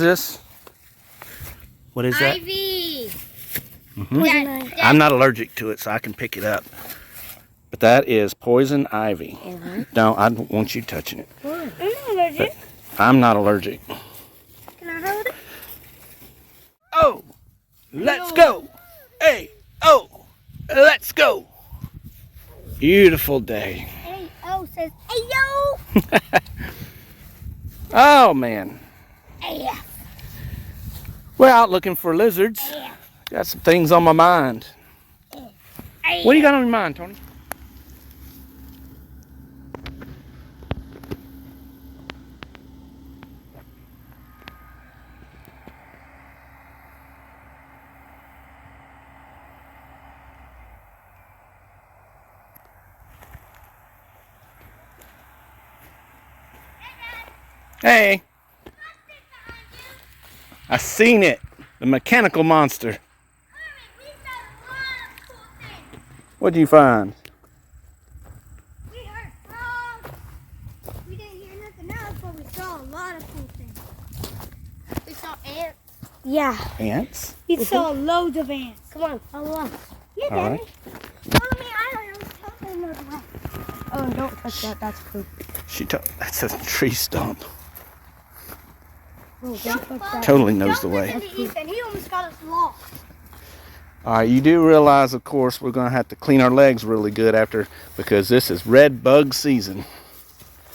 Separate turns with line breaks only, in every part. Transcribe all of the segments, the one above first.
This? What is that?
Ivy.
I'm not allergic to it, so I can pick it up. But that is poison ivy. No, I don't want you touching it.
I'm not allergic.
But I'm not allergic.
Can I hold it?
Oh, let's go. Hey, oh, let's go. Beautiful day.
Hey, oh says, hey, yo.
Oh, man.
Hey,
We're out looking for lizards. Got some things on my mind.
hey.
What do you got on your mind, Tony? Hey. I seen it. The mechanical monster. What'd you find?
We heard frogs. We didn't hear nothing else, but we saw a lot of cool things. We saw ants. Yeah.
Ants?
We saw loads of ants. Come on, follow us. Yeah,
All
Daddy.
right.
Follow me. I don't know. Oh, don't touch that. That's poop.
That's a tree stump.
Oh, don't touch that.
Totally knows the way.
Ethan, he almost got us lost.
All right, you do realize, of course, we're going to have to clean our legs really good after, because this is red bug season.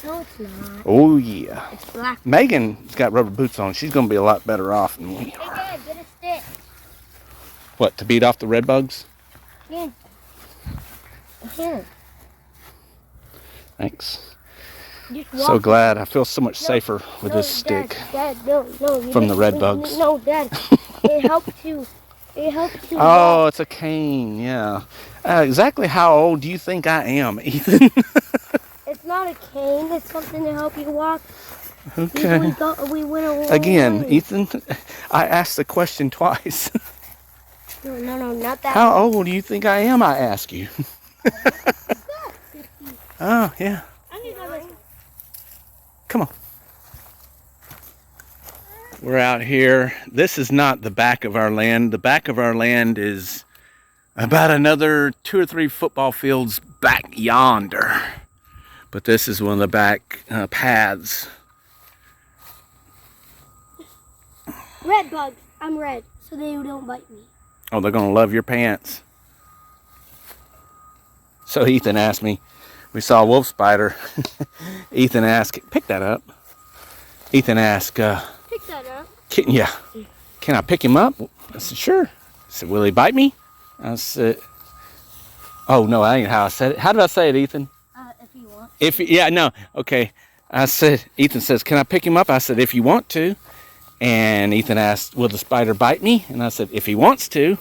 No, it's not.
Oh, yeah.
It's black.
Megan's got rubber boots on. She's going to be a lot better off than we
Hey,
are.
Dad, get a stick.
What, to beat off the red bugs?
Yeah. Here.
Thanks.
Just
So
walk.
glad. I feel so much safer with this stick.
Dad, no.
From the red bugs.
No, Dad. It helps you. It helps you.
Oh,
walk.
it's a cane, yeah. Exactly how old do you think I am, Ethan?
It's not a cane. It's something to help you walk.
Okay.
We went a long
Again,
way.
Ethan, I asked the question twice.
No, not that.
How old do you think I am, I ask you? Oh, yeah.
I need to
Come on. We're out here. This is not the back of our land. The back of our land is about another 2 or 3 football fields back yonder. But this is one of the back paths.
Red bugs. I'm red, so they don't bite me.
Oh, they're going to love your pants. So Ethan asked me, we saw a wolf spider. Ethan asked, pick that up. Ethan asked,
Pick that up.
can I pick him up? I said, sure. I said, will he bite me? I said, oh, no, that ain't how I said it. How did I say it, Ethan?
If you want.
Yeah, no, okay. I said, Ethan says, can I pick him up? I said, if you want to. And Ethan asked, will the spider bite me? And I said, if he wants to.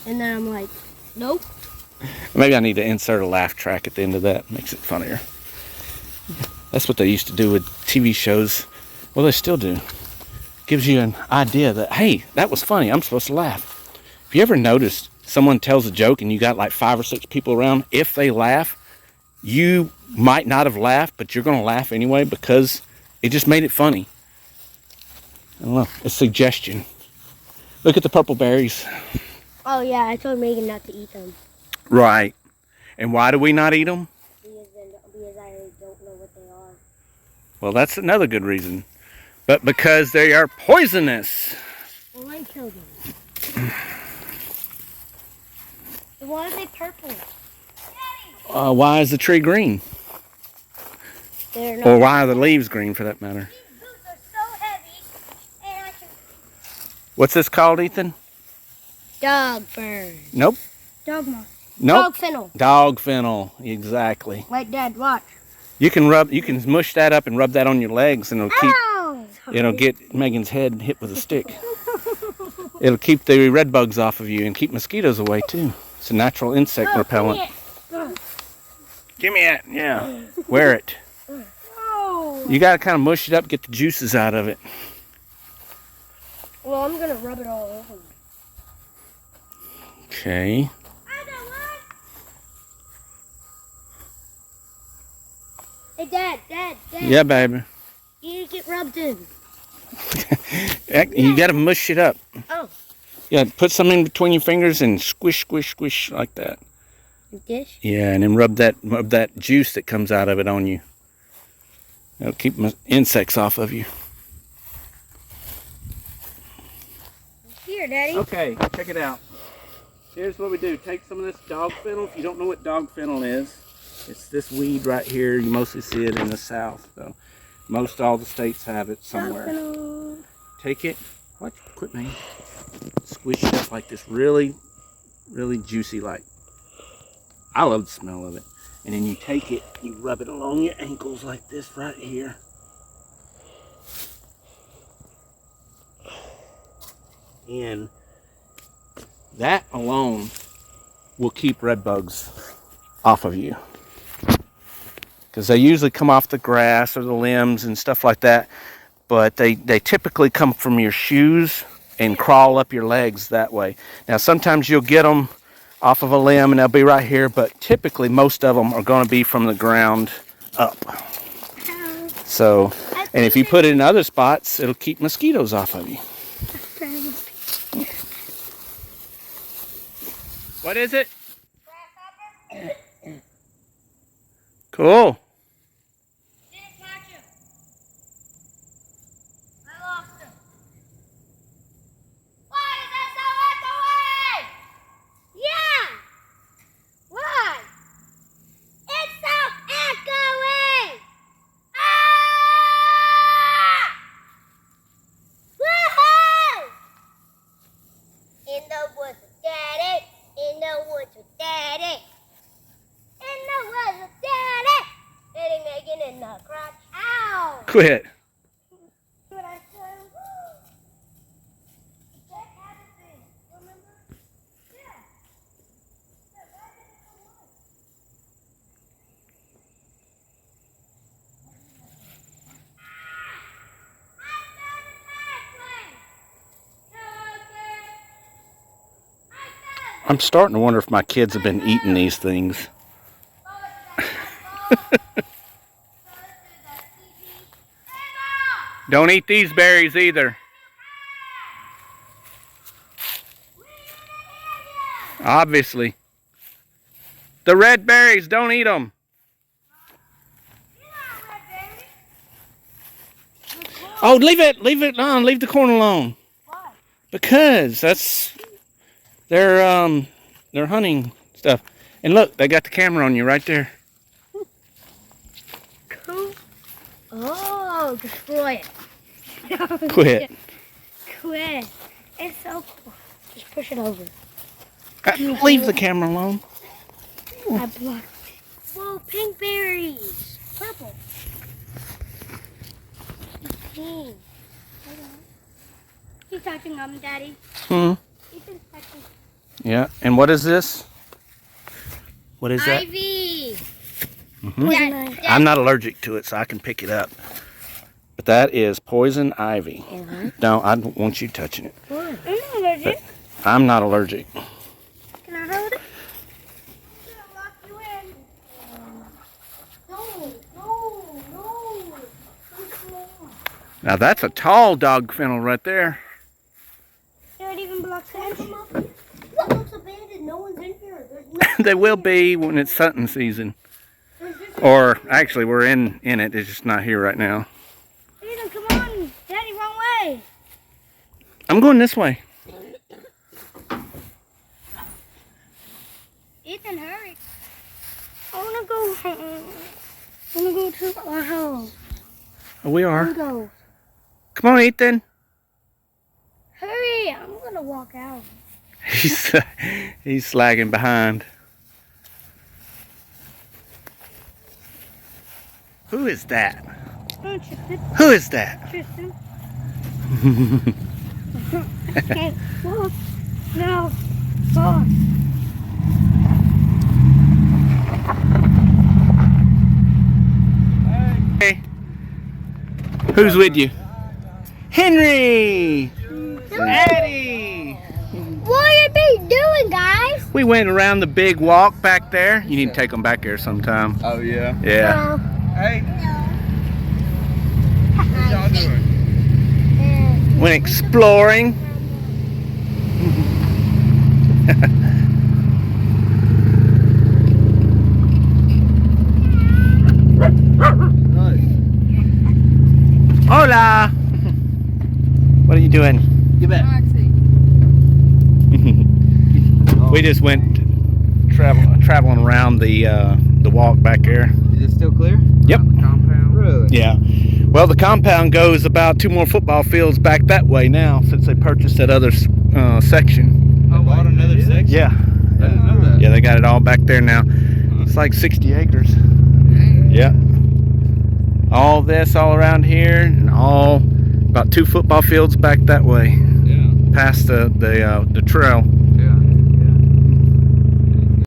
And then I'm like, nope.
Maybe I need to insert a laugh track at the end of that. Makes it funnier. That's what they used to do with TV shows. Well, they still do. Gives you an idea that, hey, that was funny. I'm supposed to laugh. Have you ever noticed someone tells a joke and you got like 5 or 6 people around? If they laugh, you might not have laughed, but you're going to laugh anyway because it just made it funny. I don't know. A suggestion. Look at the purple berries.
Oh yeah, I told Megan not to eat them.
Right. And why do we not eat them?
Because I don't know what they are.
Well, that's another good reason. But because they are poisonous.
Well, I killed them. Why are they purple?
Why is the tree green?
They're not.
Or why are the leaves green, for that matter?
These boots are so heavy, and I can.
What's this called, Ethan?
Dog burn.
Nope.
Dog moth.
Nope.
Dog fennel.
Dog fennel. Exactly.
Wait, Dad, watch.
You can mush that up and rub that on your legs, and
Ow!
it'll get Megan's head hit with a stick. It'll keep the red bugs off of you and keep mosquitoes away too. It's a natural insect repellent. Give me it. Yeah. Wear it.
Oh.
You gotta kind of mush it up, get the juices out of it.
Well, I'm gonna rub it all over me.
Okay.
Hey, Dad.
Yeah, baby.
You get rubbed in.
You got to mush it up.
Oh.
Yeah, put some in between your fingers and squish, squish, squish like that.
Like this?
Yeah, and then rub that juice that comes out of it on you. It'll keep insects off of you.
Here, Daddy.
Okay, check it out. Here's what we do. Take some of this dog fennel. If you don't know what dog fennel is, it's this weed right here. You mostly see it in the South, though. Most all the states have it somewhere. Take it. What? Quit me. Squish it up like this. Really, really juicy like. I love the smell of it. And then you take it, you rub it along your ankles like this right here. And that alone will keep red bugs off of you. Because they usually come off the grass or the limbs and stuff like that. But they typically come from your shoes and crawl up your legs that way. Now sometimes you'll get them off of a limb and they'll be right here, but typically most of them are going to be from the ground up. So, and if you put it in other spots, it'll keep mosquitoes off of you. What is it? Cool. Quit. I'm starting to wonder if my kids have been eating these things. Don't eat these berries either. Obviously. The red berries, don't eat them. Oh, leave it alone. Leave the corn alone.
Why?
Because that's their hunting stuff. And look, they got the camera on you right there.
Cool. Oh, destroy it.
Quit.
Quit. It's so cool. Just push it over.
Leave the camera alone.
I blocked it. Whoa, pink berries. Purple. Pink. He's touching them, Daddy. He's touching.
Yeah, and what is this? What is that?
Ivy.
I'm not allergic to it, so I can pick it up. But that is poison ivy. No, I don't want you touching it.
I'm not allergic.
But I'm not allergic.
Can I hold it? I'm gonna lock you in. No.
Now that's a tall dog fennel right there.
It even blocks the entrance. Look, looks abandoned. No one's in here.
They will be when it's hunting season. Or actually, we're in it. It's just not here right now.
Ethan, come on. Daddy, wrong way.
I'm going this way.
Ethan, hurry. I want to go to our house.
Oh, we are.
Go.
Come on, Ethan.
Hurry. I'm going to walk out.
He's slagging behind. Who is that? Who is that?
Tristan. Okay, walk. No. Walk.
Hey. Who's with you? Henry! Eddie!
What are you doing, guys?
We went around the big walk back there. You need to take them back here sometime.
Oh, yeah?
Yeah.
Hey.
No.
What y'all doing?
Went exploring. Hola. What are you doing?
Get back.
We just went traveling around the walk back there.
Is it still clear?
Yep.
The compound? Really?
Yeah. Well, the compound goes about 2 more football fields back that way now, since they purchased that other section.
Oh, bought another section?
Yeah.
I didn't know that.
Yeah, they got it all back there now. It's like 60 acres.
Dang.
Yeah. All this all around here, and all about 2 football fields back that way,
Yeah.
past the trail.